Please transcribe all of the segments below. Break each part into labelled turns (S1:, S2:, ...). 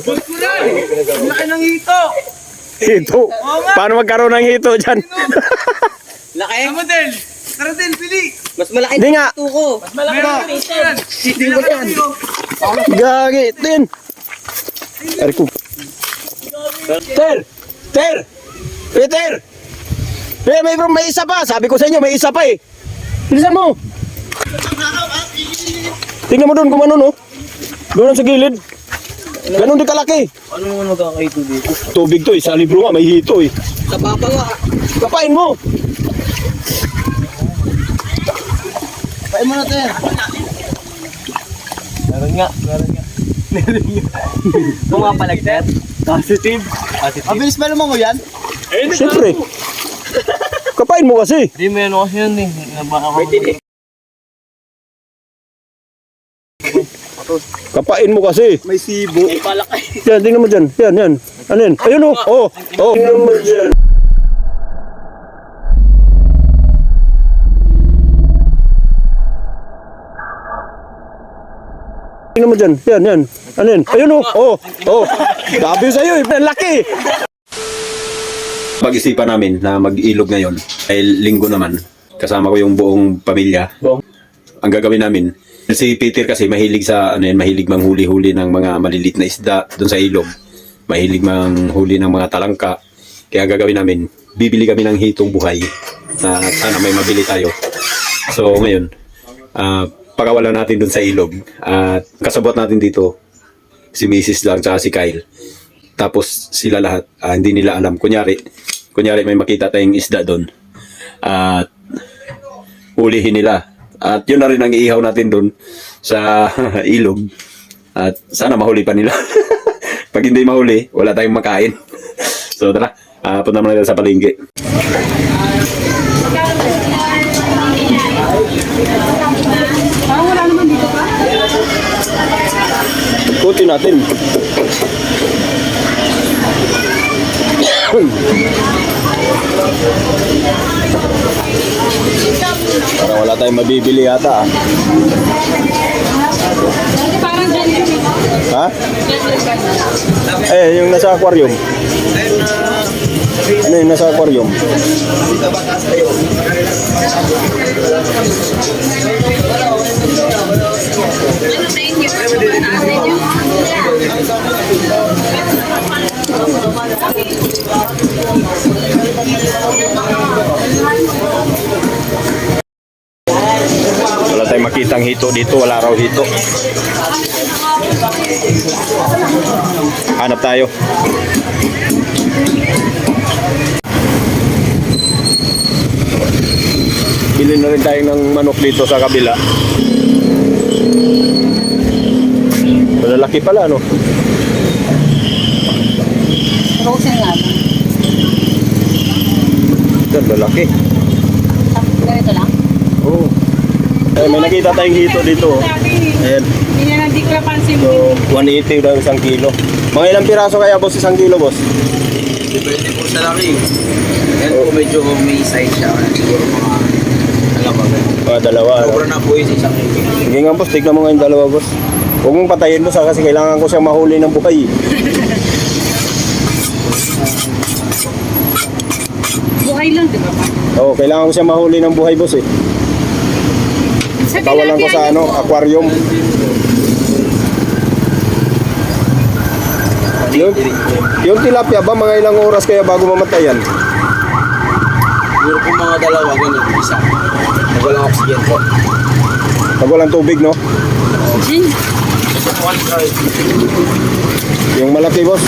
S1: Laki ng hito.
S2: Hito? Paano magkaroon ng hito dyan?
S1: Laki? Ano din? Tara din, pili.
S3: Mas malaki
S2: Hindi nga.
S3: ito ko.
S1: Mas malaki na hito yan.
S3: Hindi mo yan.
S2: Gagi, tin. Ariko. Ter! Ter! Peter! May isa pa. Sabi ko sa inyo, may isa pa eh. Bilisan mo. Tingnan mo doon kung ano, no? Doon sa gilid. Ganon di kalaki.
S3: Ano naman magkakaito dito?
S2: Tubig to eh. Sa libro nga, may hito eh.
S3: Sa papa nga.
S2: Kapain mo.
S3: Pain mo na tayo. Meron nga. Pumapalag tayo. Positive. Mabilis ba naman mo yan?
S2: Siyempre. Kapain mo kasi.
S3: Hindi, meron kasi yun eh. Nabaka ko.
S2: Kapain mo kasi.
S3: May sibo. May palakay.
S2: Yan, tingnan mo dyan. Yan. Ano yan? Ayun o. Oh. Tingnan mo dyan. Tingnan mo dyan. Yan. Ano yan? Ayun o. Oh. Sabi ko sa'yo, laki. Pag-isipan namin na mag-ilog ngayon ay linggo naman. Kasama ko yung buong pamilya. Ang gagawin namin, si Peter kasi mahilig sa mahilig manghuli-huli ng mga malilit na isda doon sa ilog. Mahilig manghuli ng mga talangka. Kaya gagawin namin, bibili kami ng hitong buhay na sana may mabili tayo. So ngayon, pagkawalan natin doon sa ilog at kasabot natin dito si Mrs. lang at si Kyle. Tapos sila lahat, hindi nila alam. Kunyari may makita tayong isda doon at hulihin nila. At yun na rin ang iihaw natin doon sa ilog. At sana mahuli pa nila. Pag hindi mahuli, wala tayong makain. So tara, punta muna tayo sa palengke.
S4: Wala naman dito pa.
S2: Ikutin natin. Para wala tayong mabibili yata.
S4: Parang dyan yun.
S2: Ha? Yung nasa aquarium. Ano yung nasa aquarium? Wala tayong makitang hito dito, wala raw hito. Hanap tayo. Bili na rin tayo ng manok dito sa kabila. Malalaki pala, no?
S4: Rosin nga.
S2: Yan, lalaki.
S4: Ganito lang.
S2: Oo. May nakita tayong hito dito. Ayan.
S4: Hindi ko napansin
S2: So, 180 daw isang kilo. Mga ilang piraso kaya, boss, isang kilo, boss?
S3: Depende po sa laki. Yan po medyo may size siya. Siguro mga dalawa.
S2: Dalawa.
S3: Sobra na po yung isang kilo.
S2: Sige nga, boss, tignan mo nga yung dalawa, boss. Huwag mong patayin, boss, kasi kailangan ko siyang mahuli ng buhay.
S4: Buhay lang, di ba pa?
S2: Oo, kailangan ko siyang mahuli ng buhay, boss, eh. Tawalan ko sa aquarium. Yung tilapia ba, mga ilang oras kaya bago mamatayan?
S3: Siguro po mga dalawa, ganun, isa. Pag walang oxygen po.
S2: Pag walang tubig, no?
S4: Gin.
S2: Yung malaki, boss.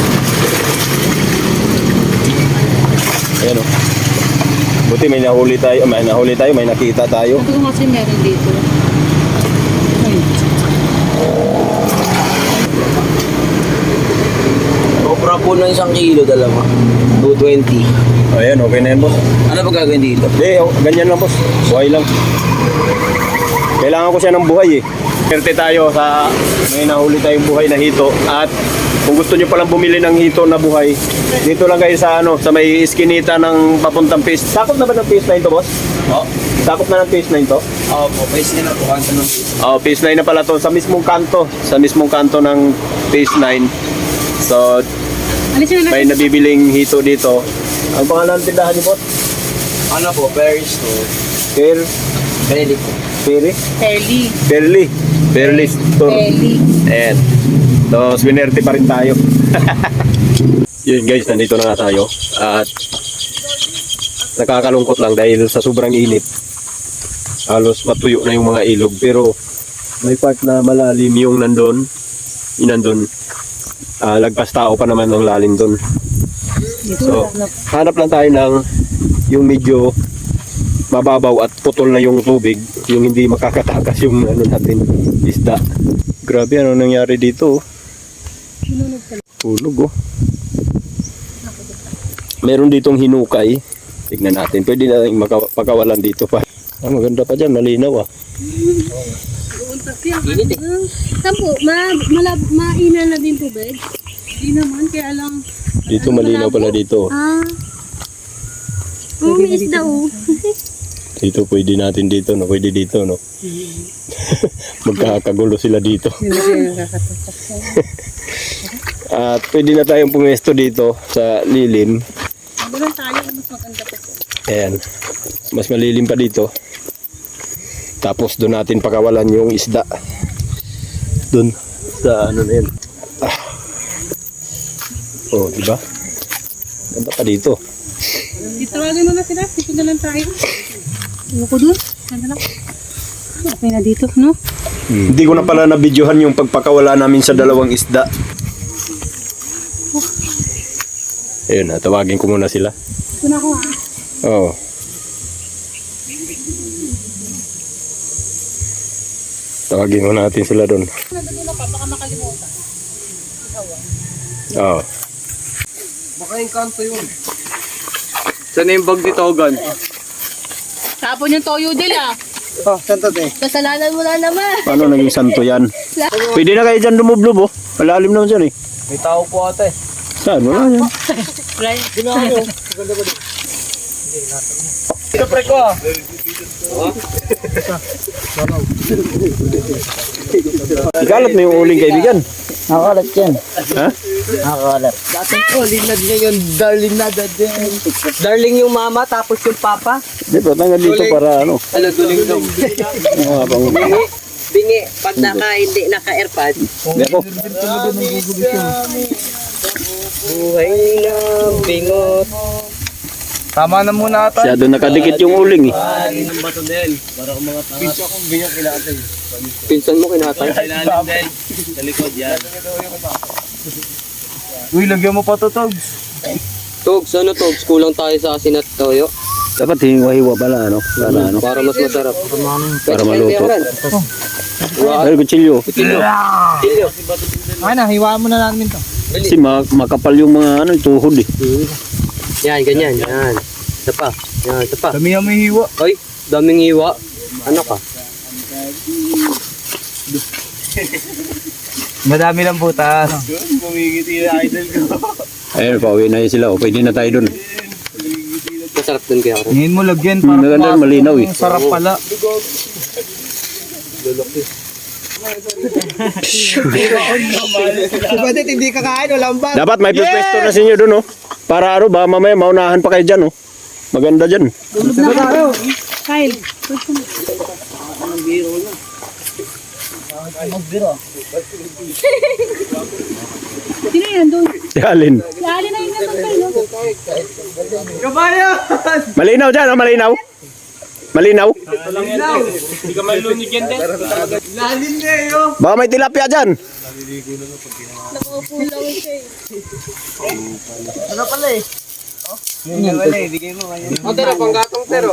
S2: Ayan, o. Buti may nahuli tayo, may nakita tayo.
S4: Ito kasi meron dito. Ay.
S3: Sobra po ng isang kilo, dalawa. 220.
S2: Ayan, okay na yan, boss.
S3: Ano ba gagawin dito?
S2: Ganyan lang, boss. Buhay lang. Kailangan ko siya ng buhay, eh. Swerte tayo sa may nahuli tayong buhay na hito. At kung gusto nyo palang bumili ng hito na buhay, dito lang kayo sa sa may iskinita ng papuntang phase. Sakop na ba ng phase 9 to, boss?
S3: Oo.
S2: Sakop na ng phase 9 to?
S3: Oo po, phase na po. Kanto ng phase.
S2: Phase 9 na pala to. Sa mismong kanto ng phase 9. So,
S4: Alisin na
S2: may
S4: natin.
S2: nabibiling hito dito. Ang pangalan ng tindahan niyo po?
S3: Ano po, very store.
S2: Perli?
S4: Telly.
S2: Perli store.
S4: Telly.
S2: Ayan. So, swinerte pa rin tayo. Yun guys, nandito na nga tayo. At nakakalungkot lang dahil sa sobrang init. Halos matuyo na yung mga ilog. Pero may part na malalim yung nandun. Yung nandun. Lagpas tao pa naman ang lalim dun. So, hanap lang tayo ng yung medyo mababaw at putol na yung tubig. Yung hindi makakatakas yung ano natin, isda. Grabe, ano nangyari dito? Hulog oh. Meron ditong hinukay. Tignan natin. Pwede na pagkawalan dito pa. Maganda pa dyan. Malinaw ah.
S4: Tampo, mainan na din tubig. Hindi naman, kaya lang.
S2: Dito malinaw pala dito.
S4: May isda oh.
S2: Dito pwede natin dito. No? Pwede dito. No? Magkakagulo sila dito. At pwede na tayong pumesto dito sa lilim.
S4: Doon tayo, mas maganda pa po.
S2: Ayan. Mas malilim pa dito. Tapos doon natin pakawalan yung isda. Doon sa ano na yun. Oh, diba? Ganda pa dito.
S4: Tawagin mo na sila, dito na lang tayo. Ano ko doon? Ganda lang. Okay na dito, no?
S2: Hindi ko na pala na-videohan yung pagpakawala namin sa dalawang isda. Ayun, tawagin ko muna sila.
S4: Ito na ako ha.
S2: Oo. Tawagin mo natin sila doon.
S4: Nandun na pa, baka makalimutan.
S2: Oo.
S3: Baka yung kanto yun. Saan na yung bag ni Togan?
S4: Tapon yung toyo nila.
S3: Oh, saan to te?
S4: Kasalanan mo na naman.
S2: Paano naging santo yan? Pwede na kayo dyan lumublob oh. Malalim naman dyan eh.
S3: May tao po ate.
S2: Saan? Wala yan.
S3: Ito pre ko ah.
S2: Ikalat mo yung uling kaibigan.
S1: Nakalat yan.
S2: Ha?
S1: Nakalat.
S3: Dating ko, linad niya yung darling na dadin. Darling yung mama, tapos yung papa.
S2: Hindi pa, tanggal dito para ano.
S3: Ano, duling daw.
S2: Mga pang...
S1: Bingi, pag hindi naka-airpad.
S2: Hindi ako.
S1: Buhay na bingot.
S3: Tama na muna ata.
S2: Masyado nakadikit yung uling eh.
S3: Ang bato din. Para kung mga tanga. Pinsan kong binyo kinatay. Pinsan mo kinatay? Ilalim din. Sa likod yan. Uy, lagyan mo pa to, Togs.
S1: Togs, ano Togs? Kulang tayo sa asin at toyo.
S2: Dapat hiwa-hiwa pala ano. Para ano.
S1: Para mas masarap.
S2: Para maluto. Ay, kutsilyo.
S3: Ay na, hiwaan mo na namin to.
S2: Kasi makapal yung mga ano, tuhod eh.
S1: Yan, ganyan. Yan. Isa pa. Yan, isa pa.
S3: Dami yung may hiwa.
S1: Ay, daming iwa. Ano ka?
S3: Madami lang butas. Pumigiti na idol ko.
S2: Ayun, pauwi na yun sila. O, pwede na tayo dun.
S1: Masarap dun kaya ako.
S3: Ngayon mo lagyan para
S2: Maganda, malinaw eh.
S3: sarap pala. Pwede hindi kakain, walang bag.
S2: Dapat may pwesto na sa inyo dun oh. Para ano ba, mamaya maunahan pa kayo dyan oh. Maganda dyan.
S4: Kyle. Sino yan doon?
S2: Alin.
S4: Lali na yung naman kayo.
S3: Kabayan!
S2: Malinaw dyan oh, malinaw. Malinaw.
S3: Hindi ka malunig yan din. Lalim niya yun.
S2: Baka may tilapia dyan.
S4: Nakaupo lang siya eh.
S3: Ano pala eh? Yun pala eh, bigay mo kanya.
S1: O, tero, panggatong tero.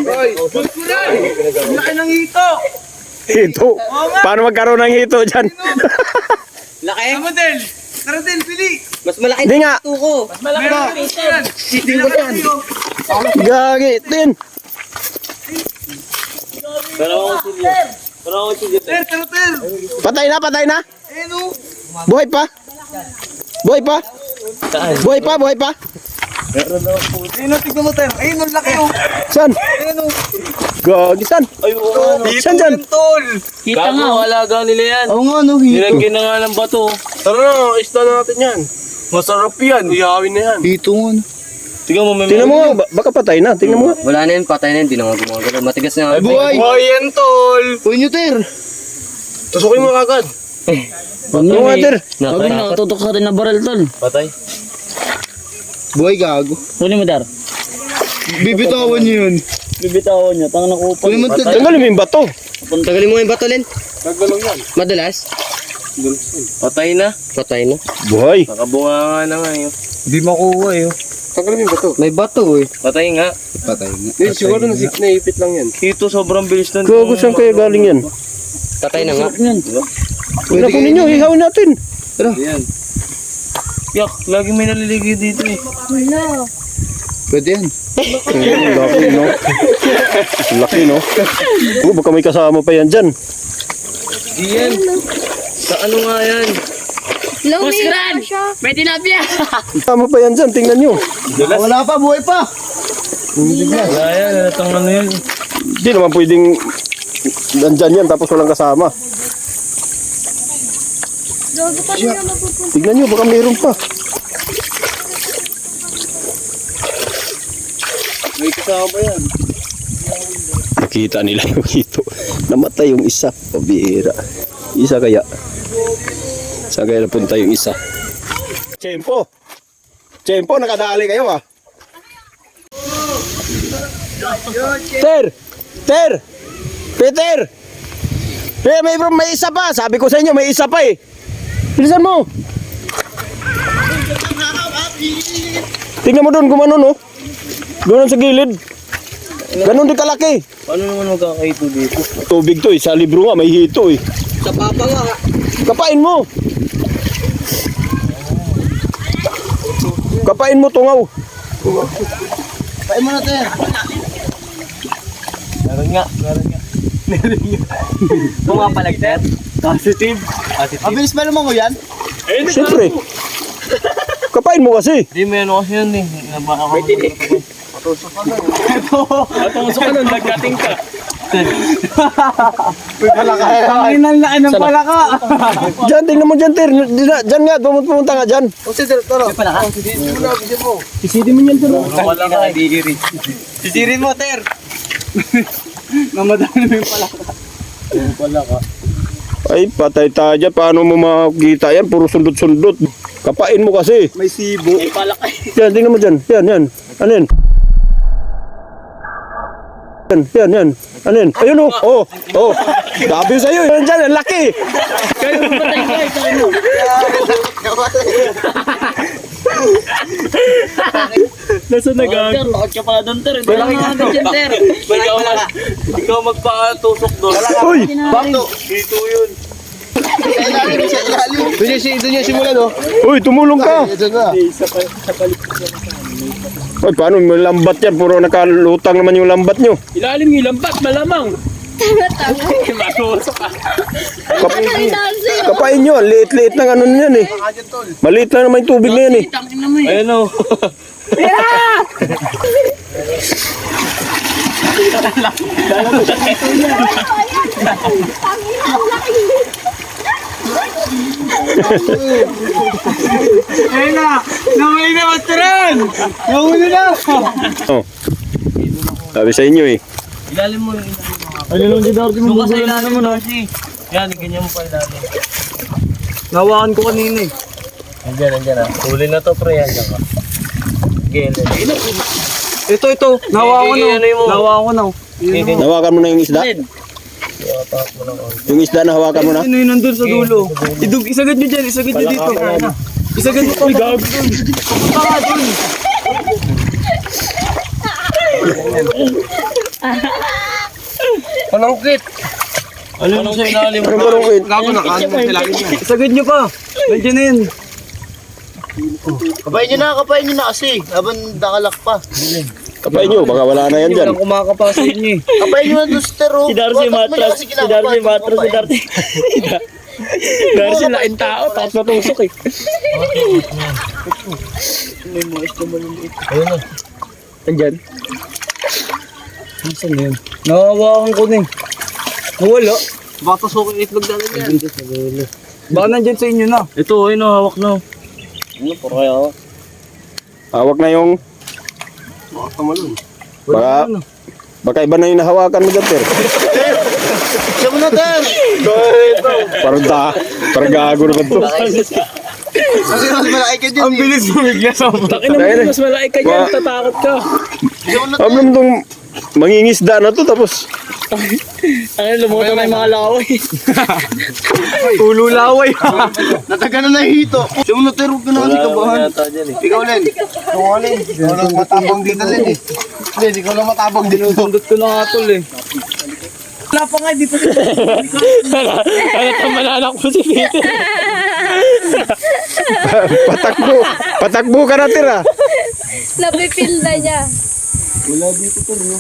S3: Oy, kultural! Laki ng hito!
S2: Hito. Paano magkaroon ng hito dyan?
S1: Laki?
S3: Ano model? Tara din, pili!
S1: Mas malaki
S2: Hindi nga.
S1: tuko.
S3: Mas malaki na pitin! Hindi mo yan!
S2: Gagi. Tin.
S3: Ter, ter!
S2: Patay na, patay na.
S3: Eh no!
S2: Buhay pa. Buhay pa. Buhay pa, buhay pa.
S1: Ayun, tignan mo, Ter. Ayun, ang laki, oh.
S2: Saan?
S1: Ayun, oh.
S2: Gagi, saan? Saan dyan?
S1: Tol.
S4: Kita nga, oh.
S3: alaga nila yan.
S1: Oo nga, no.
S3: Nilagyan na nga ng bato. Tara na, isda natin yan. Masarap yan. Iyawin na yan.
S1: Dito nga, no.
S3: Tingnan mo, may
S2: Tingnan mo nga, baka patay na. Tingnan mo nga.
S5: Wala na yun, patay na yun, di na nga gumagalaw. Matigas na nga.
S1: Buhay.
S3: Buhay yan, tol.
S1: Uy nyo, Ter.
S3: Tusukin mo agad.
S2: Ano nga, Ter?
S5: Huwag na, tutok sa atin na barrel, tol.
S3: Patay.
S1: Buhay, gago.
S5: Huli mo, Dar.
S1: Bibitawan nyo yun.
S5: Bibitawan niya, tangan na kupal.
S1: Huli mo, Ter.
S2: Tanggalin mo yung bato.
S5: Tagalin mo yung bato, Len.
S3: Naggalong yan.
S5: Madalas.
S3: Patay na.
S5: Patay na.
S2: Buhay.
S3: Nakabunga nga na nga yun.
S1: Hindi makuha, eh.
S3: Tanggalin mo yung bato.
S5: May bato, eh.
S3: Patay nga.
S1: Patay nga.
S3: Siguro naipit lang yan. Ito sobrang bilis na.
S2: Gago, saan kaya galing yan?
S5: Patay na nga.
S2: Wala kunin nyo, ihawin natin.
S3: Yan. Yak, lagi may naliligid dito eh.
S1: Pwede yan.
S2: Laki, no? Laki, no? Baka may kasama pa yan dyan.
S3: Iyan. Sa ano nga yan?
S4: Pusgran! May tilapia!
S2: Kasama pa yan dyan, tingnan nyo.
S1: Wala pa, buhay pa.
S3: Wala yan, natang ano yan.
S2: Hindi naman pwedeng nandyan yan tapos walang kasama. Tignan nyo, baka mayroon pa.
S3: May kasama pa yan.
S2: Nakita nila yung ito. Namatay yung isa. Pabihira. Isa kaya. Saan kaya napunta yung isa? Tiyempo! Tiyempo, nakadali kayo ah. Ter! Ter! Peter! May isa pa! Sabi ko sa inyo, may isa pa eh! Bilisan mo! Tingnan mo doon, gumanon oh! Doon sa gilid! Ganon din kalaki!
S3: Paano naman magkakaito dito?
S2: Tubig to eh, sa libro nga may hito eh.
S1: Sa papa nga.
S2: Kapain mo! Kapain mo tungaw!
S1: Pain mo na, Ter.
S3: Meron nga. Pumapalagdat. Positive.
S1: Mabilis ba naman mo yan?
S2: Siyempre! Kapain mo kasi!
S3: Hindi, may ano kasi yun eh. May tini. Patusok ka nun, nagdating ka.
S1: Ang inanlaan ng palaka.
S2: Diyan, tingnan mo dyan, Ter. Diyan nga, pumunta nga dyan.
S1: O, si Ter, tara. Palaka.
S2: Isidi mo yan, Ter.
S3: Wala ka, di-iri.
S1: Sisirin mo, Ter. Namadami mo yung palaka.
S2: Ay, patay tayo dyan. Paano mo makikita yan? Puro sundot-sundot. Kapain mo kasi.
S1: May sibo.
S2: Yan, tingnan mo dyan. Yan. Ano yan? Yan. Ano yan? Ayun oh. Oh. Sabi sa'yo. Yan dyan, ang laki.
S5: Kayo patay guys, ano?
S3: Nasa nagag.
S5: Ter, bakit ka pala doon, Ter? Wala nga agad yan, Ter.
S3: Ikaw magpatusok doon.
S2: Uy!
S1: Bakto.
S3: Dito yun.
S1: Sa ilalim. Doon niya simula, no?
S2: Uy, tumulong ka.
S1: Ito na.
S2: Uy, paano? May lambat yan. Puro nakalutang naman yung lambat nyo.
S3: Ilalim yung lambat, malamang. Matusok ka.
S2: Kapain nyo. Liit-liit ng ano yan eh. Maliit lang naman yung tubig na yan eh.
S5: Tangin na mo eh.
S3: Ayun o.
S1: Ayun na. Nahuli na, Masteran. Nahuli na.
S2: Oh. Sabi sa inyo eh.
S3: Ilalim mo yung ilalim.
S5: Ano lang si Dar, di mo
S3: Doon ka sa
S5: gugulan
S3: ilalim
S5: naman,
S3: mo
S5: ah.
S3: Yan, ganyan mo pa ilalim.
S1: Nawakan ko kanina eh.
S3: Andyan ah. Huli na to pre, andyan ka. Ganyan.
S1: Ito. Nawakan ko
S3: Ano mo?
S1: na. Nawakan ko na.
S2: Hawakan mo na yung isda. Yung isda na hawakan mo na.
S1: Ano yun nandun sa dulo? Isagad nyo dyan. Isagad nyo dito. Isagad nyo pa. Gago dun. Papunta ka dun.
S3: Panangkit! Ano yung sa ilalim?
S2: Ano ba rong
S1: Gago na. Kaano mo sila. Isagad nyo pa. Nandiyan na yun.
S6: Kapain nyo na kasi. Habang nakalak pa.
S2: Kapain nyo, baka wala na yan dyan.
S1: Walang kumakapa sa inyo eh.
S6: Kapain nyo na doon sa tero.
S5: Si Darcy matras, si Darcy matras, si Darcy. Darcy laking tao, tapos matusok eh.
S1: Andyan? Saan na yun? Nawawakan ko na eh. Nawala.
S3: Baka pasukin itlog dala yan.
S1: Baka nandyan sa inyo na.
S5: Ito, ayun na, hawak na. Ano, puro kaya hawak.
S2: Hawak na yung... Baka, baka iba na yung nahawakan mo dyan, Ter.
S6: Siya mo na, Ter!
S2: Parang gago naman to.
S6: Kasi mas malaki ka dyan
S1: Ang bilis bumigla sa
S5: Takin naman, mas malaki ka dyan, tatakot ka.
S6: Siya mo na,
S2: Alam naman tong mangingisda na to, tapos...
S5: Ano, lumuto na yung mga laway.
S1: ulo laway.
S6: nataga na nahihito. Siya mo na, Ter, huwag ka na kasi kabahan. Ikaw, Len. Ikaw, Len. Ikaw lang matapang dito, Len eh. Len, ikaw lang matapang dito.
S1: Sundot ko na nga tol eh. Wala pa nga, di pa siya.
S5: Kaya tamananak mo si Peter.
S2: Patakbo ka na, Ter, ah.
S7: Napipil na niya.
S1: Wala dito tol no.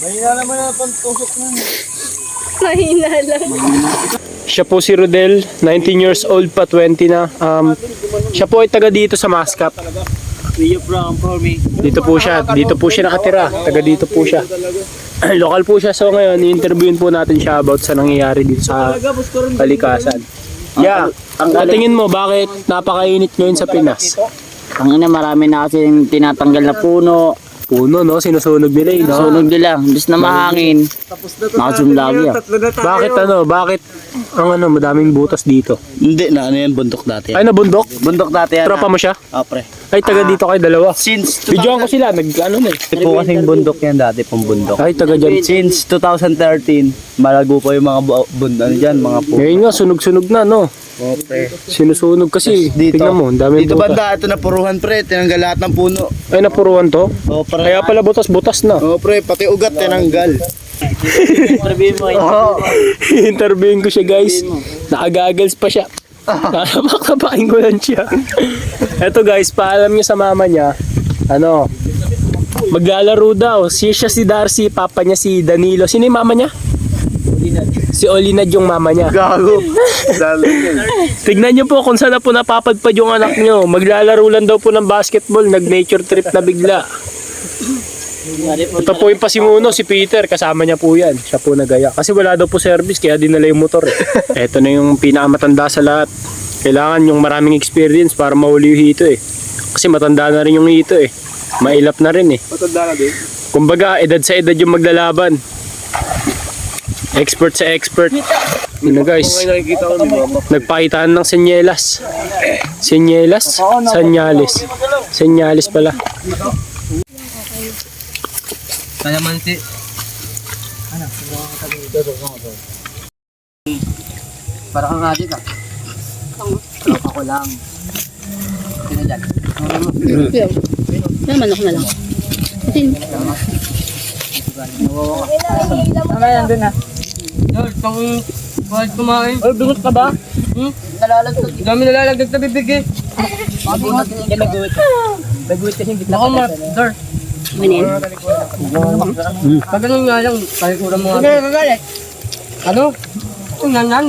S1: Mahina naman na pantusok na.
S7: Mahina lang.
S5: Siya po si Rodel, 19 years old pa, 20 na. Siya po ay taga dito sa Mascap. Dito po siya nakatira. Taga dito po siya. Local po siya, so ngayon i-interviewin po natin siya about sa nangyayari dito sa kalikasan. Yeah, ang tingin mo bakit napakainit ngayon sa Pinas?
S8: Ang ina, marami na kasi tinatanggal na puno.
S5: Puno, no? Sinusunog nila, no?
S8: Sunog nila. Bis na mahangin. Nakazoom lagi ah.
S5: Bakit Bakit ang madaming butas dito?
S8: Hindi na, ano yan, bundok dati.
S5: Ay, nabundok?
S8: Bundok dati yan.
S5: Tropa mo siya?
S8: Pre.
S5: Ay, taga dito kayo dalawa.
S8: Since
S5: Videoan ko sila,
S8: po kasing bundok yan dati, pong bundok.
S5: Ay, taga dyan.
S8: Since 2013, malago pa yung mga bundok dyan, mga po.
S5: Ngayon nga, sunog-sunog na, no? Sinusunog kasi.
S8: Dito.
S5: Tingnan mo, ang daming
S8: Dito
S5: butas.
S8: banda, ito na puruhan pre, tinanggal lahat ng puno.
S5: Ay, napuruan to?
S8: Pre.
S5: Kaya pala butas-butas na.
S8: Pre, pati ugat tinanggal.
S5: Interviewin ko siya, guys. Nakagagals pa siya. Nakapakapain ko lang siya. Eto guys, paalam niya sa mama niya, maglalaro daw. Siya si Darcy, papa niya si Danilo. Sino yung mama niya? Si Olinad yung mama niya.
S6: Gago.
S5: Tignan niyo po kung saan na po napapadpad yung anak niyo. Maglalaro lang daw po ng basketball, nag-nature trip na bigla. Ito po yung pasimuno, si Peter, kasama niya po yan. Siya po nagaya. Kasi wala daw po service, kaya dinala yung motor eh. Ito na yung pinakamatanda sa lahat. Kailangan yung maraming experience para mahuli yung hito eh. Kasi matanda na rin yung hito eh. Mailap na rin eh.
S1: Matanda na din.
S5: Kumbaga, edad sa edad yung maglalaban. Expert sa expert. Ano guys,
S1: Nakikita ko ni mama.
S5: nagpakitaan ng senyelas. Senyelas? Senyales. Senyales pala.
S3: Kalamansi. Para kang adik ah. Ako lang. Sino dyan?
S4: Yan, manok na lang.
S1: Tama yan dun ha.
S3: George, kung buhat kumain.
S5: Ay, bingot ka ba?
S3: Dami nalalagdag na bibig eh. Ako ma, George.
S4: Manin.
S3: Pag ganun nga lang, palikuran mo nga. Hindi, kagalit. Ano? Kung nan.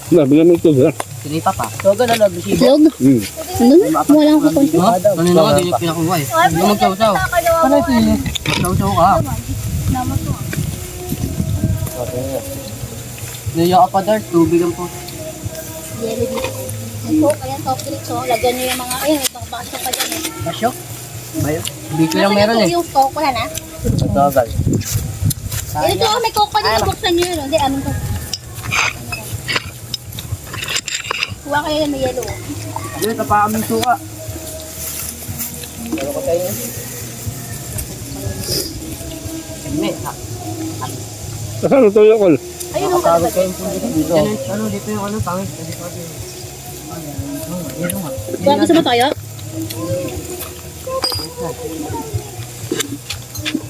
S5: Nabigyan mo ito ba?
S3: Sinipa pa.
S4: Itlog? Ano na? Wala akong kakonti.
S3: Ha? Ano na nga, di niya pinakuha eh. Hindi mo magsaw-saw. Ano ito yun? Magsaw-saw ka. Naiyak ka pa, Dart. Tubig ang po.
S7: Yelo dito. Ito, kaya soft drinks, oh. Lagyan niyo yung mga, ayun, ito, bakit pa dyan, eh.
S3: Basyo? Bayo? Hindi ko lang meron eh.
S7: Yung coke, wala na.
S3: Tagal.
S7: Ito, may coke dito, buksan niyo yun. Hindi, anong coke? Kuha kayo yung may yelo.
S3: Hindi, tapakaming suka.
S5: Ano to yung call?
S7: Ayun, ang kalabas.
S3: Yan, ano, dito yung ano, pangit.
S4: Bago sa mataya?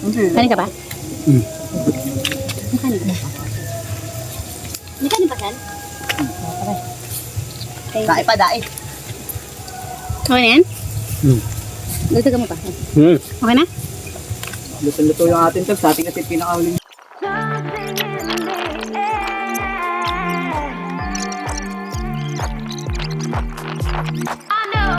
S4: Kanin ka ba?
S7: Kanin ka. May kanin pa, San?
S3: Dae pa, dae.
S4: Okay na yan? Dagdagan mo pa. Okay na?
S3: Luto-luto yung atin tag sa ating kasi pinakauling.
S9: I know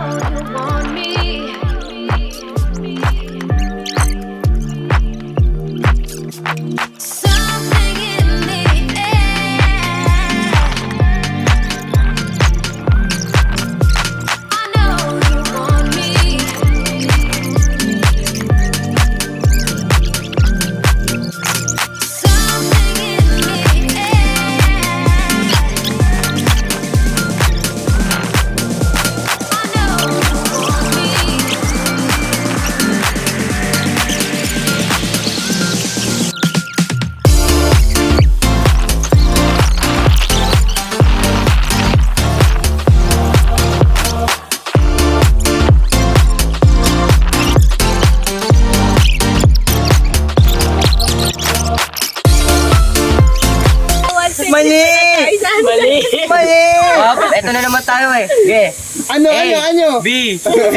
S3: Eto na naman tayo eh. Okay.
S6: Ano?
S3: B, C, D,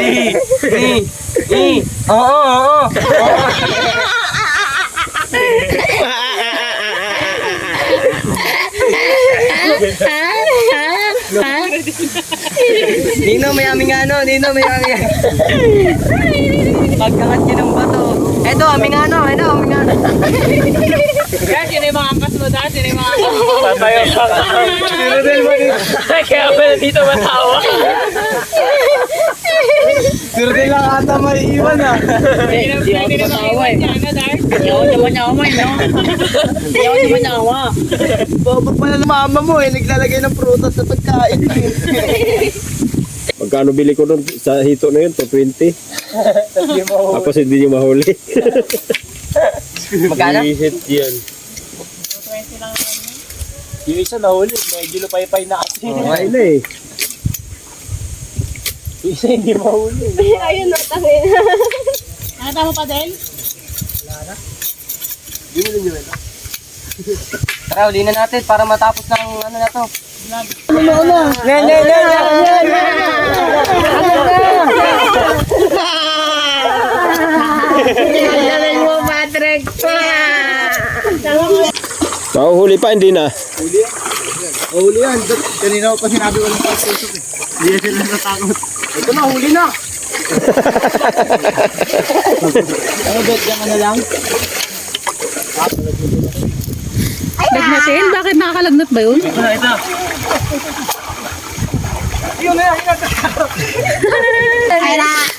S3: E. Oo. Nino, may aming ano. Pagkakat yun ng bato. Eto, aming ano.
S4: Kaya sino yung mga angkas mo dahil? Sino yung mga angkas mo?
S5: Patayo ka. Kaya pala dito matawa.
S6: Pero din lang ata may iwan ah.
S4: Hindi ako matawa eh. Hindi ako nyawa.
S6: Babag pala ng mama mo eh. Naglalagay ng prutas sa pagkain.
S2: Magkano bili ko nun sa hito na yun? 220. Tapos hindi nyo mahuli.
S3: Magkano?
S5: Hit yan. Yung isa nahuli, medyo lupay-pay na kasi.
S2: Okay na eh.
S5: Yung isa hindi mahuli.
S7: Ayun na, tangin.
S4: Nakita mo pa din?
S3: Tara, uli na natin para matapos ng ano na to.
S2: Mahuhuli pa, hindi na.
S6: Huli yan. Kanina ko pa sinabi ko ng pagsusok eh. Hindi na sila natakot. Ito na, huli na. Ano, bet, dyan ka na lang?
S4: Lagnatin? Bakit nakakalagnat ba yun?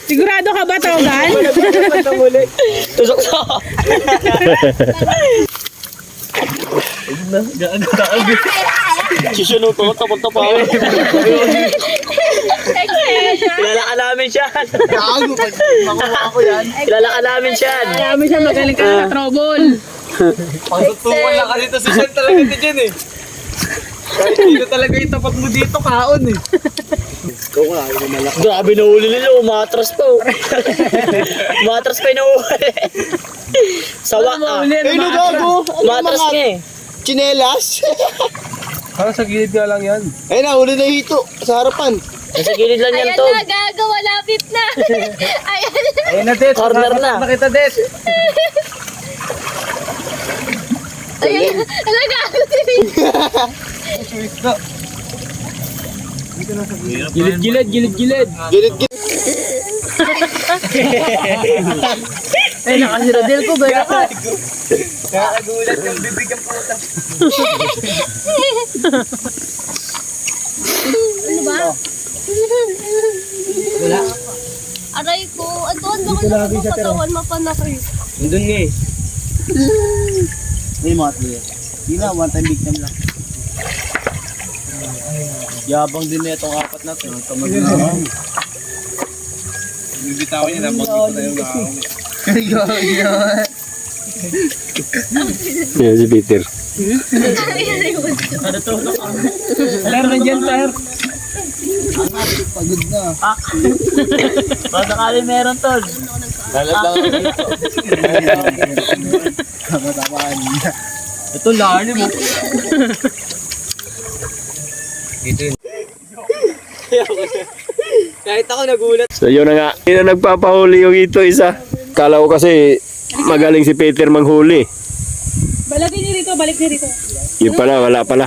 S4: Sigurado ka ba, Togan?
S5: Tusok sa. Susunod ko, tapos-tapawin. Kilala ka namin siya.
S6: Gago, pag makuha ko yan.
S5: Kilala ka namin siya.
S4: Kami siya magaling ka sa trouble.
S6: Pagtutukan lang kasi ito si Sean talaga ito dyan eh. Kahit dito talaga yung tapat mo dito, kaon eh.
S5: Grabe na huli nila, umatras pa. Umatras pa yung nahuli. Sawa ka.
S6: Eh, no, gago.
S5: Umatras nga eh.
S6: Chinelas.
S1: Parang sa gilid nga lang yan.
S6: Ayun na, huli na hito. Sa harapan.
S5: Nasa gilid lang yan
S7: Ayan
S5: to.
S7: na, gagawa, lapit na. Ayan.
S1: Ayun na, Det.
S5: Corner na.
S1: Nakita, Det.
S7: Ayan. Alagago si Vito.
S5: Gilid.
S6: Gilid.
S4: Ay, nakasiradil ko ba?
S6: Kakagulat yung bibig ang puta.
S7: Ano ba?
S6: Wala.
S7: Aray ko. Adoon ba ko na katawan mapanakay?
S3: Nandun nga eh.
S8: Hindi mga tuloy. Hindi na, one time victim lang. Yabang din na itong apat na to. Tamad na.
S6: Bibitawin niya na mag-ito na yung nakakawin.
S2: Yan si Peter.
S5: Sir, nandiyan sir.
S6: Pagod na.
S5: Basta kali meron tol.
S6: Lalatawa dito. Tama-tamaan.
S3: Ito, lalim mo. Kahit ako nagulat.
S2: So yun na nga. Yun na nagpapahuli yung ito isa. Kala ko kasi magaling si Peter manghuli.
S4: Balik ni rito.
S2: Yun pala, wala pala.